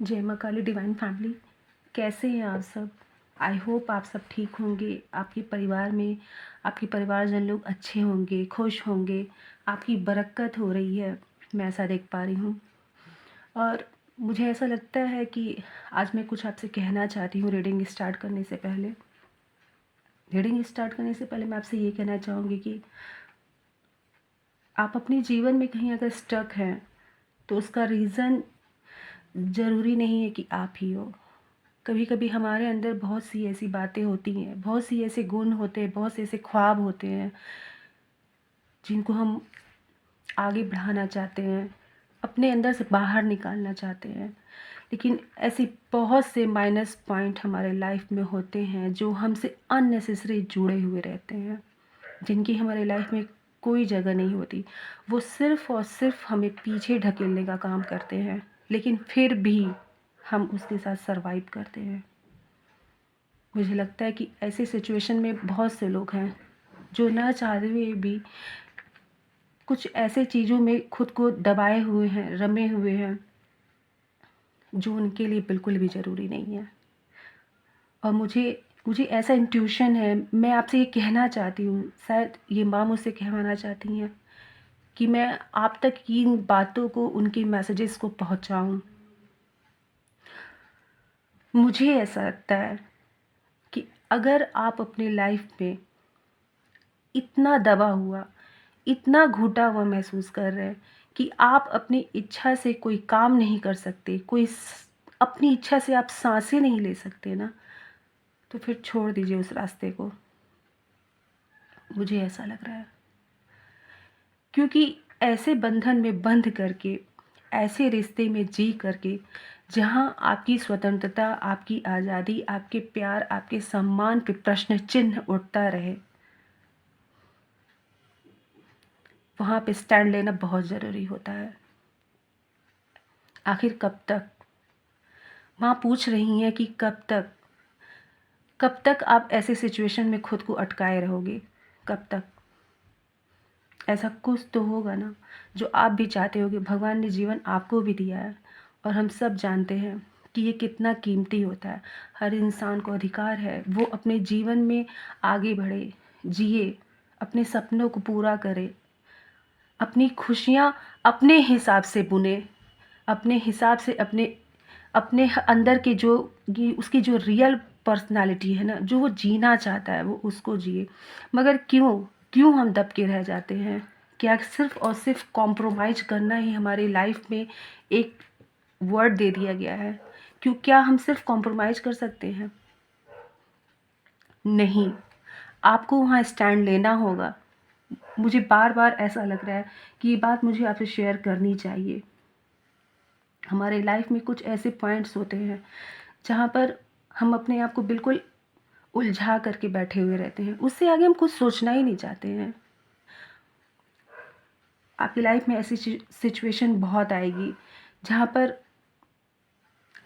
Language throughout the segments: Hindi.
जय माँ काली डिवाइन फैमिली, कैसे हैं आप सब। आई होप आप सब ठीक होंगे। आपके परिवार में आपके परिवारजन लोग अच्छे होंगे, खुश होंगे, आपकी बरकत हो रही है, मैं ऐसा देख पा रही हूँ। और मुझे ऐसा लगता है कि आज मैं कुछ आपसे कहना चाहती हूँ। रीडिंग स्टार्ट करने से पहले मैं आपसे ये कहना चाहूँगी कि आप अपने जीवन में कहीं अगर स्टक हैं तो उसका रीज़न ज़रूरी नहीं है कि आप ही हो। कभी कभी हमारे अंदर बहुत सी ऐसी बातें होती हैं, बहुत सी ऐसे गुण होते हैं, बहुत से ऐसे ख्वाब होते हैं जिनको हम आगे बढ़ाना चाहते हैं, अपने अंदर से बाहर निकालना चाहते हैं। लेकिन ऐसी बहुत से माइनस पॉइंट हमारे लाइफ में होते हैं जो हमसे अननेसेसरी जुड़े हुए रहते हैं, जिनकी हमारे लाइफ में कोई जगह नहीं होती। वो सिर्फ़ और सिर्फ हमें पीछे ढकेलने का काम करते हैं, लेकिन फिर भी हम उसके साथ सरवाइव करते हैं। मुझे लगता है कि ऐसे सिचुएशन में बहुत से लोग हैं जो ना चाहते हुए भी कुछ ऐसे चीज़ों में खुद को दबाए हुए हैं, रमे हुए हैं, जो उनके लिए बिल्कुल भी ज़रूरी नहीं है। और मुझे मुझे ऐसा इंट्यूशन है, मैं आपसे ये कहना चाहती हूँ, शायद ये माँ मुझसे कहवाना चाहती हैं कि मैं आप तक इन बातों को, उनके मैसेजेस को पहुँचाऊँ। मुझे ऐसा लगता है कि अगर आप अपनी लाइफ में इतना दबा हुआ, इतना घुटा हुआ महसूस कर रहे हैं कि आप अपनी इच्छा से कोई काम नहीं कर सकते, अपनी इच्छा से आप सांसें नहीं ले सकते ना, तो फिर छोड़ दीजिए उस रास्ते को। मुझे ऐसा लग रहा है, क्योंकि ऐसे बंधन में बंध करके, ऐसे रिश्ते में जी करके जहाँ आपकी स्वतंत्रता, आपकी आज़ादी, आपके प्यार, आपके सम्मान पे प्रश्न चिन्ह उठता रहे, वहाँ पे स्टैंड लेना बहुत ज़रूरी होता है। आखिर कब तक माँ पूछ रही हैं कि कब तक आप ऐसे सिचुएशन में खुद को अटकाए रहोगे। कब तक? ऐसा कुछ तो होगा ना जो आप भी चाहते होगे। भगवान ने जीवन आपको भी दिया है और हम सब जानते हैं कि ये कितना कीमती होता है। हर इंसान को अधिकार है वो अपने जीवन में आगे बढ़े, जिए, अपने सपनों को पूरा करे, अपनी खुशियाँ अपने हिसाब से बुने, अपने हिसाब से, अपने अपने अंदर के जो ये उसकी जो रियल पर्सनालिटी है ना, जो वो जीना चाहता है वो उसको जिए। मगर क्यों हम दब के रह जाते हैं? क्या सिर्फ़ और सिर्फ कॉम्प्रोमाइज़ करना ही हमारी लाइफ में एक वर्ड दे दिया गया है? क्या हम सिर्फ कॉम्प्रोमाइज़ कर सकते हैं? नहीं, आपको वहाँ स्टैंड लेना होगा। मुझे बार बार ऐसा लग रहा है कि ये बात मुझे आपसे शेयर करनी चाहिए। हमारे लाइफ में कुछ ऐसे पॉइंट्स होते हैं जहाँ पर हम अपने आप को बिल्कुल उलझा करके बैठे हुए रहते हैं, उससे आगे हम कुछ सोचना ही नहीं चाहते हैं। आपकी लाइफ में ऐसी सिचुएशन बहुत आएगी जहाँ पर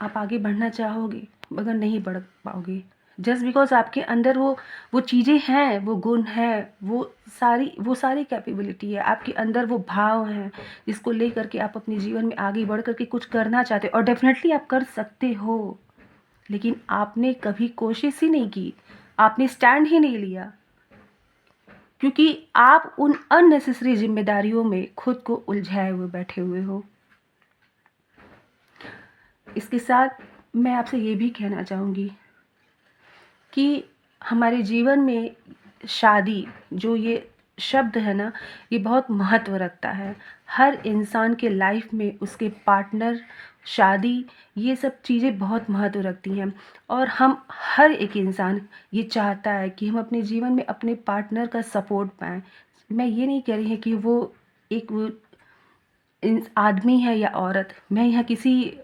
आप आगे बढ़ना चाहोगे मगर नहीं बढ़ पाओगे, जस्ट बिकॉज आपके अंदर वो चीज़ें हैं, वो गुण हैं, वो सारी कैपेबिलिटी है आपके अंदर, वो भाव हैं जिसको ले करके आप अपने जीवन में आगे बढ़ करके कुछ करना चाहते हो। और डेफिनेटली आप कर सकते हो, लेकिन आपने कभी कोशिश ही नहीं की, आपने स्टैंड ही नहीं लिया, क्योंकि आप उन अननेसेसरी जिम्मेदारियों में खुद को उलझाए हुए बैठे हुए हो। इसके साथ मैं आपसे ये भी कहना चाहूँगी कि हमारे जीवन में शादी, जो ये शब्द है ना, ये बहुत महत्व रखता है। हर इंसान के लाइफ में उसके पार्टनर, शादी, ये सब चीज़ें बहुत महत्व रखती हैं। और हम हर एक इंसान ये चाहता है कि हम अपने जीवन में अपने पार्टनर का सपोर्ट पाएँ। मैं ये नहीं कह रही है कि वो एक आदमी है या औरत। मैं यहाँ किसी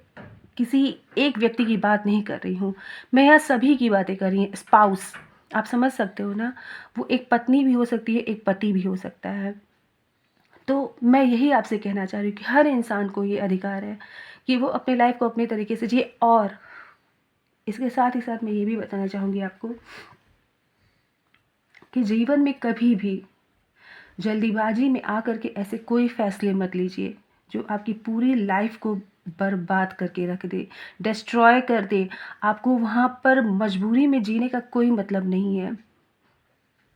किसी एक व्यक्ति की बात नहीं कर रही हूँ, मैं यहाँ सभी की बातें कर रही हूँ। स्पाउस, आप समझ सकते हो ना, वो एक पत्नी भी हो सकती है, एक पति भी हो सकता है। तो मैं यही आपसे कहना चाह रही हूँ कि हर इंसान को ये अधिकार है कि वो अपने लाइफ को अपने तरीके से जिए। और इसके साथ ही साथ मैं ये भी बताना चाहूँगी आपको कि जीवन में कभी भी जल्दीबाजी में आकर के ऐसे कोई फैसले मत लीजिए जो आपकी पूरी लाइफ को बर्बाद करके रख दे, डिस्ट्रॉय कर दे। आपको वहाँ पर मजबूरी में जीने का कोई मतलब नहीं है।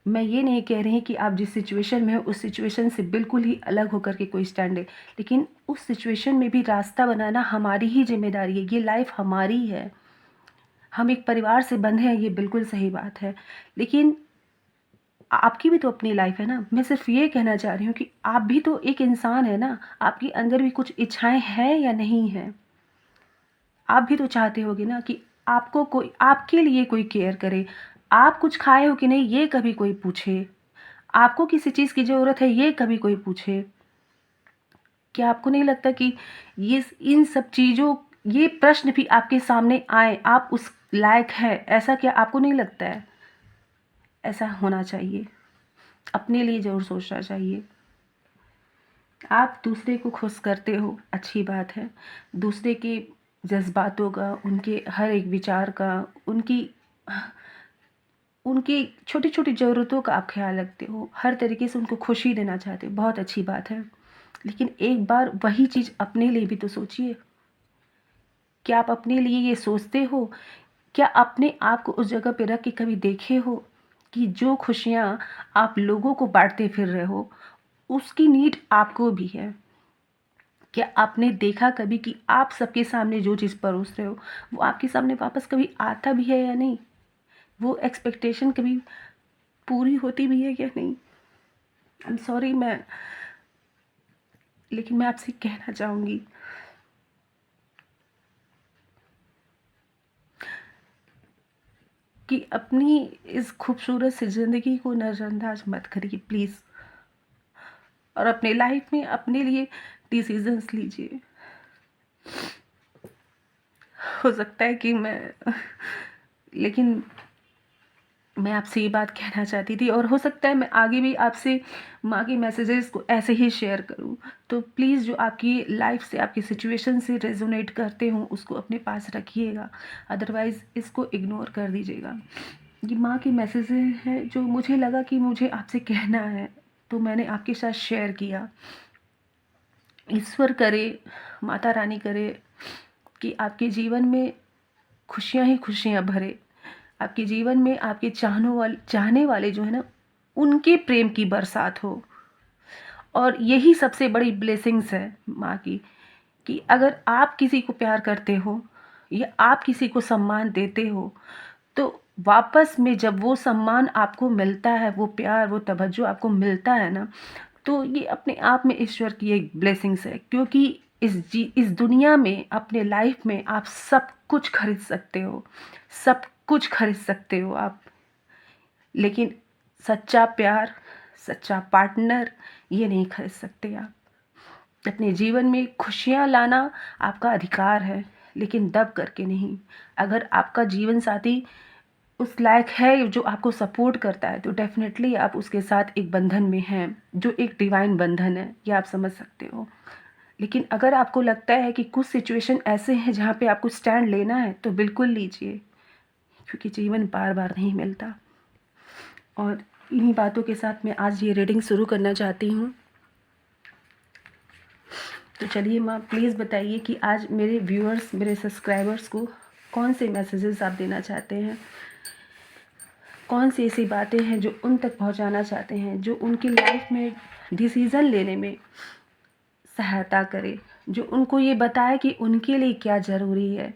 मैं ये नहीं कह रही कि आप जिस सिचुएशन में हो उस सिचुएशन से बिल्कुल ही अलग होकर के कोई स्टैंड ले, लेकिन उस सिचुएशन में भी रास्ता बनाना हमारी ही जिम्मेदारी है। ये लाइफ हमारी है। हम एक परिवार से बंधे हैं, ये बिल्कुल सही बात है, लेकिन आपकी भी तो अपनी लाइफ है ना। मैं सिर्फ ये कहना चाह रही हूँ कि आप भी तो एक इंसान है ना। आपके अंदर भी कुछ इच्छाएं हैं या नहीं हैं। आप भी तो चाहते होगे ना कि आपको कोई, आपके लिए कोई केयर करे। आप कुछ खाए हो कि नहीं ये कभी कोई पूछे। आपको किसी चीज़ की ज़रूरत है ये कभी कोई पूछे। क्या आपको नहीं लगता कि ये इन सब चीज़ों, ये प्रश्न भी आपके सामने आए, आप उस लायक है, ऐसा क्या आपको नहीं लगता है? ऐसा होना चाहिए। अपने लिए ज़रूर सोचना चाहिए। आप दूसरे को खुश करते हो, अच्छी बात है। दूसरे के जज़्बातों का, उनके हर एक विचार का, उनकी छोटी-छोटी ज़रूरतों का आप ख़्याल रखते हो। हर तरीके से उनको खुशी देना चाहते हो, बहुत अच्छी बात है। लेकिन एक बार वही चीज़ अपने लिए भी तो सोचिए। क्या आप अपने लिए ये सोचते हो? क्या अपने आप को उस जगह पे रख के कभी देखे हो कि जो खुशियाँ आप लोगों को बाँटते फिर रहे हो, उसकी नीड आपको भी है? क्या आपने देखा कभी कि आप सबके सामने जो चीज़ परोस रहे हो, वो आपके सामने वापस कभी आता भी है या नहीं? वो एक्सपेक्टेशन कभी पूरी होती भी है या नहीं? आई एम सॉरी, लेकिन मैं आपसे कहना चाहूँगी कि अपनी इस खूबसूरत सी ज़िंदगी को नज़रअंदाज मत करिए प्लीज़, और अपने लाइफ में अपने लिए डिसीजंस लीजिए। हो सकता है कि लेकिन मैं आपसे ये बात कहना चाहती थी, और हो सकता है मैं आगे भी आपसे माँ के मैसेजेस को ऐसे ही शेयर करूँ। तो प्लीज़ जो आपकी लाइफ से, आपकी सिचुएशन से रेजोनेट करते हों उसको अपने पास रखिएगा, अदरवाइज़ इसको इग्नोर कर दीजिएगा। ये माँ के मैसेजेस हैं जो मुझे लगा कि मुझे आपसे कहना है, तो मैंने आपके साथ शेयर किया। ईश्वर करे, माता रानी करे कि आपके जीवन में खुशियाँ ही खुशियाँ भरे। आपके जीवन में आपके चाहने वाले जो है ना, उनके प्रेम की बरसात हो। और यही सबसे बड़ी ब्लेसिंग्स है माँ की, कि अगर आप किसी को प्यार करते हो या आप किसी को सम्मान देते हो, तो वापस में जब वो सम्मान आपको मिलता है, वो प्यार, वो तवज्जो आपको मिलता है ना, तो ये अपने आप में ईश्वर की एक ब्लेसिंग्स है। क्योंकि इस दुनिया में, अपने लाइफ में आप सब कुछ खरीद सकते हो, सब कुछ खरीद सकते हो आप, लेकिन सच्चा प्यार, सच्चा पार्टनर, ये नहीं खरीद सकते आप। अपने जीवन में खुशियाँ लाना आपका अधिकार है, लेकिन दब करके नहीं। अगर आपका जीवन साथी उस लायक है जो आपको सपोर्ट करता है, तो डेफिनेटली आप उसके साथ एक बंधन में हैं, जो एक डिवाइन बंधन है, ये आप समझ सकते हो। लेकिन अगर आपको लगता है कि कुछ सिचुएशन ऐसे हैं जहाँ पे आपको स्टैंड लेना है, तो बिल्कुल लीजिए, क्योंकि जीवन बार बार नहीं मिलता। और इन्हीं बातों के साथ मैं आज ये रीडिंग शुरू करना चाहती हूँ। तो चलिए माँ, प्लीज़ बताइए कि आज मेरे व्यूअर्स, मेरे सब्सक्राइबर्स को कौन से मैसेजेस आप देना चाहते हैं, कौन सी ऐसी बातें हैं जो उन तक पहुंचाना चाहते हैं, जो उनकी लाइफ में डिसीज़न लेने में सहायता करे, जो उनको ये बताए कि उनके लिए क्या ज़रूरी है,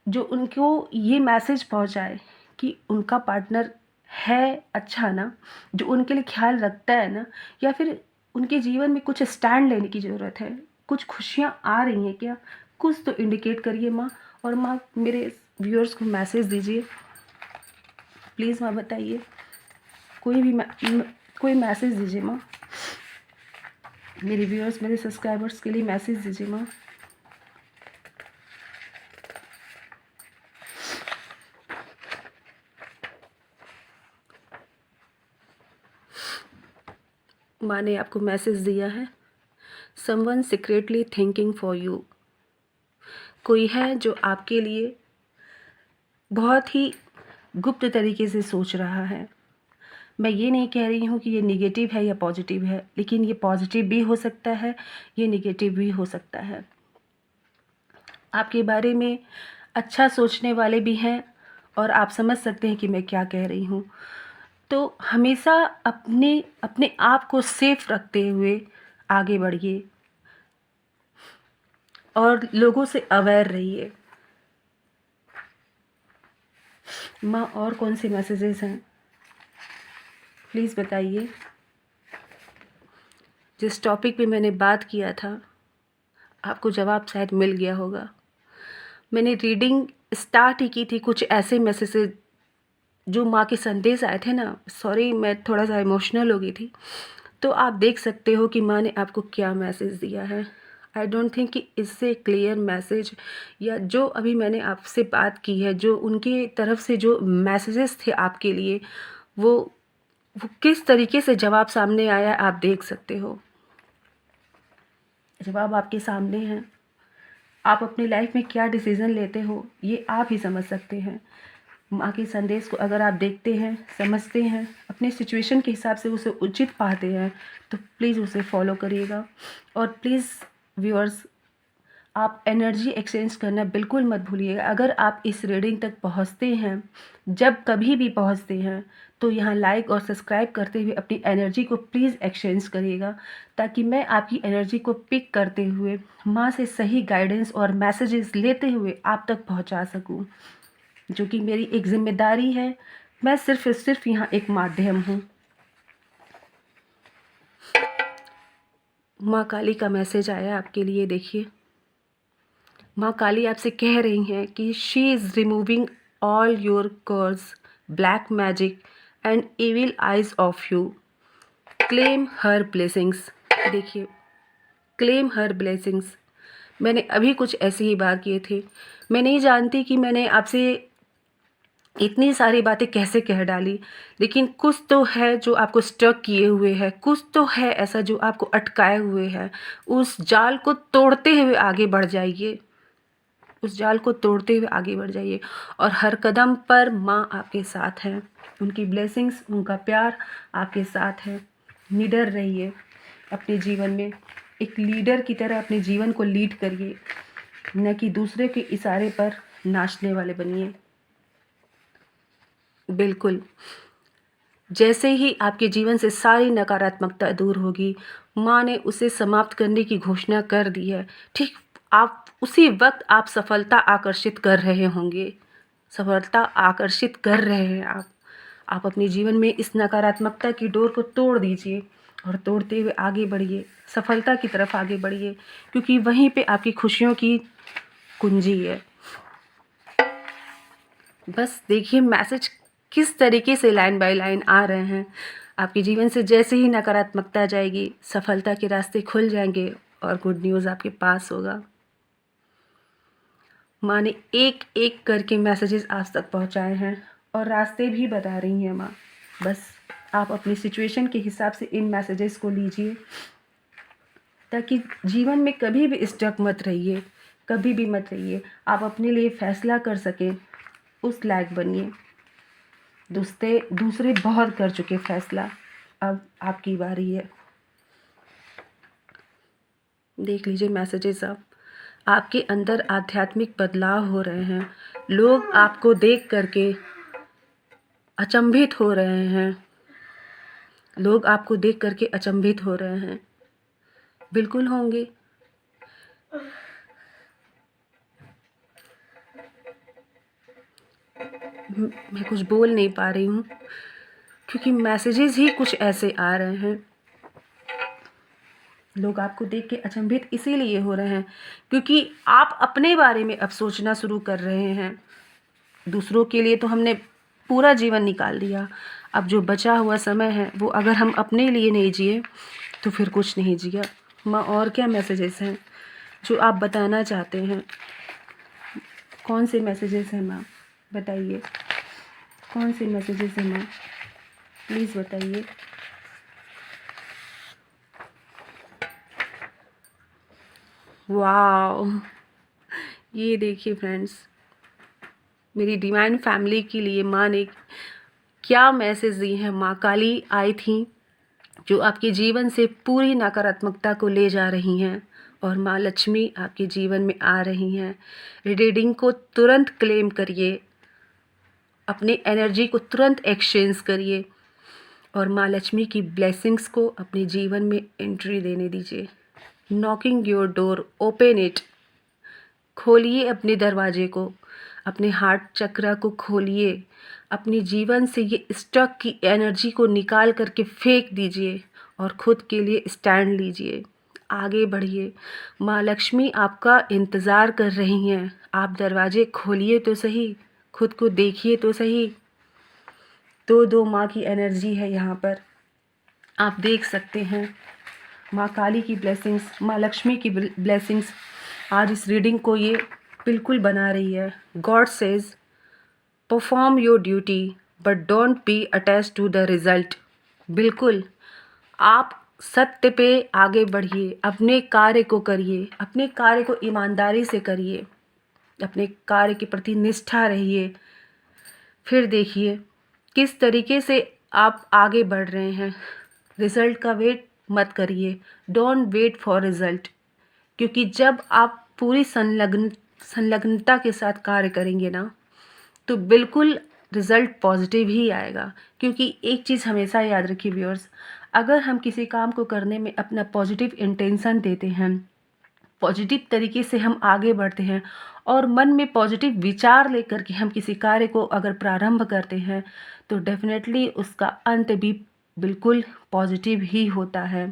जो उनको ये मैसेज पहुंचाए कि उनका पार्टनर है अच्छा ना, जो उनके लिए ख्याल रखता है ना, या फिर उनके जीवन में कुछ स्टैंड लेने की ज़रूरत है, कुछ खुशियाँ आ रही हैं क्या, कुछ तो इंडिकेट करिए माँ। और माँ, मेरे व्यूअर्स को मैसेज दीजिए प्लीज़ माँ, बताइए, कोई मैसेज दीजिए माँ। मेरे व्यूअर्स, मेरे सब्सक्राइबर्स के लिए मैसेज दीजिए माँ। माँ ने आपको मैसेज दिया है, someone secretly thinking for you. कोई है जो आपके लिए बहुत ही गुप्त तरीके से सोच रहा है, मैं ये नहीं कह रही हूँ कि ये नेगेटिव है या पॉजिटिव है, लेकिन ये पॉजिटिव भी हो सकता है, ये नेगेटिव भी हो सकता है। आपके बारे में अच्छा सोचने वाले भी हैं और आप समझ सकते हैं कि मैं क्या कह रही हूँ। तो हमेशा अपने अपने आप को सेफ रखते हुए आगे बढ़िए और लोगों से अवेयर रहिए। माँ, और कौन से मैसेजेस हैं प्लीज़ बताइए। जिस टॉपिक पे मैंने बात किया था आपको जवाब शायद मिल गया होगा। मैंने रीडिंग स्टार्ट ही की थी, कुछ ऐसे मैसेजेस जो माँ के संदेश आए थे ना, सॉरी मैं थोड़ा सा इमोशनल हो गई थी। तो आप देख सकते हो कि माँ ने आपको क्या मैसेज दिया है। आई डोंट थिंक कि इससे क्लियर मैसेज या जो अभी मैंने आपसे बात की है, जो उनकी तरफ से जो मैसेजेस थे आपके लिए, वो किस तरीके से जवाब सामने आया आप देख सकते हो। जवाब आपके सामने है। आप अपनी लाइफ में क्या डिसीज़न लेते हो ये आप ही समझ सकते हैं। माँ के संदेश को अगर आप देखते हैं, समझते हैं, अपने सिचुएशन के हिसाब से उसे उचित पाते हैं तो प्लीज़ उसे फॉलो करिएगा। और प्लीज़ व्यूअर्स, आप एनर्जी एक्सचेंज करना बिल्कुल मत भूलिएगा। अगर आप इस रीडिंग तक पहुंचते हैं, जब कभी भी पहुंचते हैं, तो यहाँ लाइक और सब्सक्राइब करते हुए अपनी एनर्जी को प्लीज़ एक्सचेंज करिएगा, ताकि मैं आपकी एनर्जी को पिक करते हुए माँ से सही गाइडेंस और मैसेजेस लेते हुए आप तक पहुँचा सकूँ, जो कि मेरी एक जिम्मेदारी है। मैं सिर्फ यहाँ एक माध्यम हूँ। माँ काली का मैसेज आया आपके लिए, देखिए। माँ काली आपसे कह रही हैं कि she is removing all your curse, black magic and evil eyes of you. Claim her blessings. देखिए, क्लेम हर ब्लेसिंग्स। मैंने अभी कुछ ऐसे ही बात किए थे। मैं नहीं जानती कि मैंने आपसे इतनी सारी बातें कैसे कह डाली, लेकिन कुछ तो है जो आपको स्टक किए हुए है, कुछ तो है ऐसा जो आपको अटकाए हुए है। उस जाल को तोड़ते हुए आगे बढ़ जाइए, उस जाल को तोड़ते हुए आगे बढ़ जाइए। और हर कदम पर माँ आपके साथ हैं, उनकी ब्लेसिंग्स, उनका प्यार आपके साथ है। निडर रहिए अपने जीवन में, एक लीडर की तरह अपने जीवन को लीड करिए, न कि दूसरे के इशारे पर नाचने वाले बनिए। बिल्कुल, जैसे ही आपके जीवन से सारी नकारात्मकता दूर होगी, माँ ने उसे समाप्त करने की घोषणा कर दी है। ठीक आप उसी वक्त आप सफलता आकर्षित कर रहे होंगे, सफलता आकर्षित कर रहे हैं आप अपने जीवन में इस नकारात्मकता की डोर को तोड़ दीजिए और तोड़ते हुए आगे बढ़िए, सफलता की तरफ आगे बढ़िए, क्योंकि वहीं पे आपकी खुशियों की कुंजी है। बस देखिए मैसेज किस तरीके से लाइन बाय लाइन आ रहे हैं। आपके जीवन से जैसे ही नकारात्मकता जाएगी, सफलता के रास्ते खुल जाएंगे और गुड न्यूज़ आपके पास होगा। माँ ने एक एक करके मैसेजेस आज तक पहुँचाए हैं और रास्ते भी बता रही हैं माँ। बस आप अपनी सिचुएशन के हिसाब से इन मैसेजेस को लीजिए, ताकि जीवन में कभी भी स्टक मत रहिए, कभी भी मत रहिए। आप अपने लिए फ़ैसला कर सकें, उस लायक बनिए। दूसरे बहुत कर चुके फैसला, अब आपकी बारी है। देख लीजिए मैसेजेस। अब आपके अंदर आध्यात्मिक बदलाव हो रहे हैं। लोग आपको देख करके अचंभित हो रहे हैं, लोग आपको देख करके अचंभित हो रहे हैं। बिल्कुल होंगे। मैं कुछ बोल नहीं पा रही हूँ क्योंकि मैसेजेस ही कुछ ऐसे आ रहे हैं। लोग आपको देख के अचंभित इसीलिए हो रहे हैं क्योंकि आप अपने बारे में अब सोचना शुरू कर रहे हैं। दूसरों के लिए तो हमने पूरा जीवन निकाल दिया, अब जो बचा हुआ समय है वो अगर हम अपने लिए नहीं जिए तो फिर कुछ नहीं जिया। माँ, और क्या मैसेजेस हैं जो आप बताना चाहते हैं? कौन से मैसेजेस हैं माँ, बताइए। कौन से मैसेजेस हैं माँ, प्लीज़ बताइए। वाह, ये देखिए फ्रेंड्स, मेरी डिवाइन फैमिली के लिए माँ ने क्या मैसेज दी हैं। माँ काली आई थी जो आपके जीवन से पूरी नकारात्मकता को ले जा रही हैं और माँ लक्ष्मी आपके जीवन में आ रही हैं। रीडिंग को तुरंत क्लेम करिए, अपनी एनर्जी को तुरंत एक्सचेंज करिए और माँ लक्ष्मी की ब्लेसिंग्स को अपने जीवन में एंट्री देने दीजिए। Knocking your door, open it. खोलिए अपने दरवाजे को, अपने हार्ट चक्रा को खोलिए, अपने जीवन से ये स्टक की एनर्जी को निकाल करके फेंक दीजिए और खुद के लिए स्टैंड लीजिए। आगे बढ़िए, माँ लक्ष्मी आपका इंतज़ार कर रही हैं। आप दरवाजे खोलिए तो सही, खुद को देखिए तो सही। दो माँ की एनर्जी है यहाँ पर, आप देख सकते हैं। माँ काली की ब्लेसिंग्स, माँ लक्ष्मी की ब्लेसिंग्स आज इस रीडिंग को ये बिल्कुल बना रही है। God says perform your duty but don't be attached to the result. बिल्कुल, आप सत्य पे आगे बढ़िए, अपने कार्य को करिए, अपने कार्य को ईमानदारी से करिए, अपने कार्य के प्रति निष्ठा रहिए। फिर देखिए किस तरीके से आप आगे बढ़ रहे हैं। रिज़ल्ट का वेट मत करिए, डोंट वेट फॉर रिज़ल्ट, क्योंकि जब आप पूरी संलग्नता के साथ कार्य करेंगे ना तो बिल्कुल रिज़ल्ट पॉजिटिव ही आएगा। क्योंकि एक चीज़ हमेशा याद रखिए व्यूअर्स, अगर हम किसी काम को करने में अपना पॉजिटिव इंटेंशन देते हैं, पॉजिटिव तरीके से हम आगे बढ़ते हैं और मन में पॉजिटिव विचार लेकर के हम किसी कार्य को अगर प्रारंभ करते हैं तो डेफिनेटली उसका अंत भी बिल्कुल पॉजिटिव ही होता है।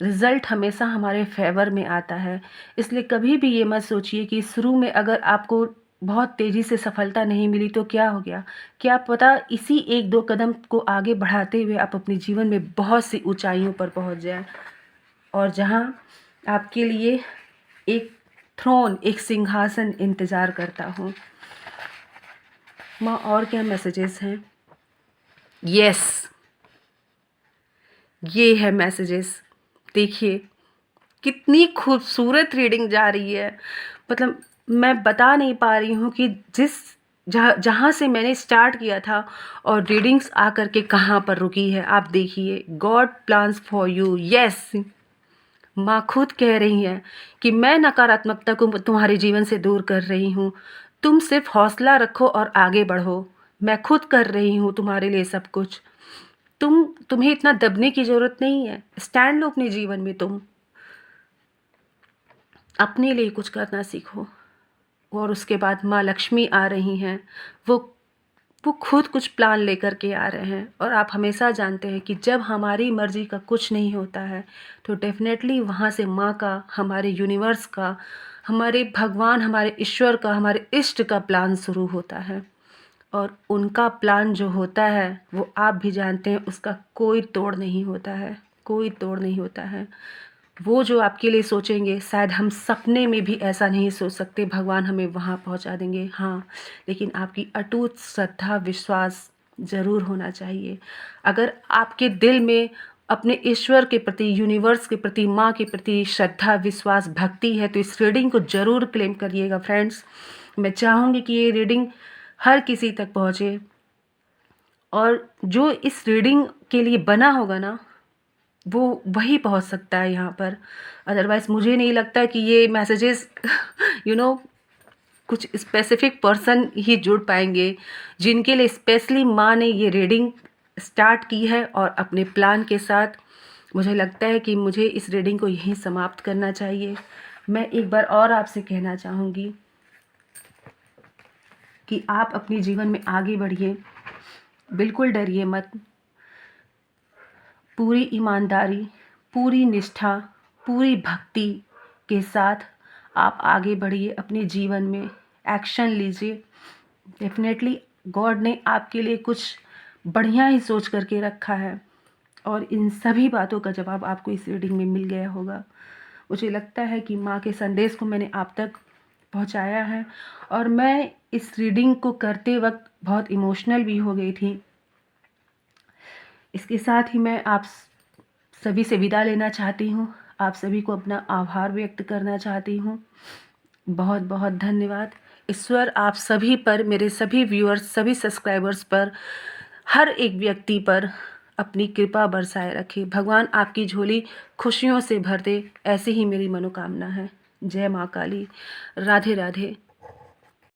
रिज़ल्ट हमेशा हमारे फेवर में आता है। इसलिए कभी भी ये मत सोचिए कि शुरू में अगर आपको बहुत तेज़ी से सफलता नहीं मिली तो क्या हो गया। क्या पता इसी एक दो कदम को आगे बढ़ाते हुए आप अपने जीवन में बहुत सी ऊंचाइयों पर पहुंच जाएं और जहां आपके लिए एक थ्रोन, एक सिंहासन इंतज़ार करता हूँ। माँ और क्या मैसेजेस हैं? यस, ये है मैसेजेस। देखिए कितनी खूबसूरत रीडिंग जा रही है। मतलब मैं बता नहीं पा रही हूँ कि जहाँ से मैंने स्टार्ट किया था और रीडिंग्स आकर के कहाँ पर रुकी है। आप देखिए, God plans for you. Yes, माँ खुद कह रही हैं कि मैं नकारात्मकता को तुम्हारे जीवन से दूर कर रही हूँ। तुम सिर्फ हौसला रखो और आगे बढ़ो। मैं खुद कर रही हूँ तुम्हारे लिए सब कुछ। तुम्हें इतना दबने की ज़रूरत नहीं है। स्टैंड लो अपने जीवन में, तुम अपने लिए कुछ करना सीखो। और उसके बाद माँ लक्ष्मी आ रही हैं, वो खुद कुछ प्लान लेकर के आ रहे हैं। और आप हमेशा जानते हैं कि जब हमारी मर्ज़ी का कुछ नहीं होता है तो डेफिनेटली वहाँ से माँ का, हमारे यूनिवर्स का, हमारे भगवान, हमारे ईश्वर का, हमारे इष्ट का प्लान शुरू होता है। और उनका प्लान जो होता है वो आप भी जानते हैं, उसका कोई तोड़ नहीं होता है, कोई तोड़ नहीं होता है। वो जो आपके लिए सोचेंगे शायद हम सपने में भी ऐसा नहीं सोच सकते भगवान हमें वहाँ पहुँचा देंगे। हाँ, लेकिन आपकी अटूट श्रद्धा, विश्वास ज़रूर होना चाहिए। अगर आपके दिल में अपने ईश्वर के प्रति, यूनिवर्स के प्रति, माँ के प्रति श्रद्धा, विश्वास, भक्ति है तो इस रीडिंग को ज़रूर क्लेम करिएगा फ्रेंड्स। मैं चाहूँगी कि ये रीडिंग हर किसी तक पहुँचे और जो इस रीडिंग के लिए बना होगा ना वो वही पहुंच सकता है यहाँ पर। अदरवाइज़ मुझे नहीं लगता कि ये मैसेजेस कुछ स्पेसिफिक पर्सन ही जुड़ पाएंगे जिनके लिए स्पेशली माँ ने ये रीडिंग स्टार्ट की है। और अपने प्लान के साथ मुझे लगता है कि मुझे इस रीडिंग को यहीं समाप्त करना चाहिए। मैं एक बार और आपसे कहना चाहूँगी कि आप अपने जीवन में आगे बढ़िए, बिल्कुल डरिए मत। पूरी ईमानदारी, पूरी निष्ठा, पूरी भक्ति के साथ आप आगे बढ़िए, अपने जीवन में एक्शन लीजिए। डेफिनेटली गॉड ने आपके लिए कुछ बढ़िया ही सोच करके रखा है और इन सभी बातों का जवाब आपको इस रीडिंग में मिल गया होगा। मुझे लगता है कि माँ के संदेश को मैंने आप तक पहुँचाया है और मैं इस रीडिंग को करते वक्त बहुत इमोशनल भी हो गई थी। इसके साथ ही मैं आप सभी से विदा लेना चाहती हूँ। आप सभी को अपना आभार व्यक्त करना चाहती हूँ। बहुत बहुत धन्यवाद। ईश्वर आप सभी पर, मेरे सभी व्यूअर्स, सभी सब्सक्राइबर्स पर हर एक व्यक्ति पर अपनी कृपा बरसाए रखे। भगवान आपकी झोली खुशियों से भर दे, ऐसी ही मेरी मनोकामना है। जय माँ काली। राधे राधे।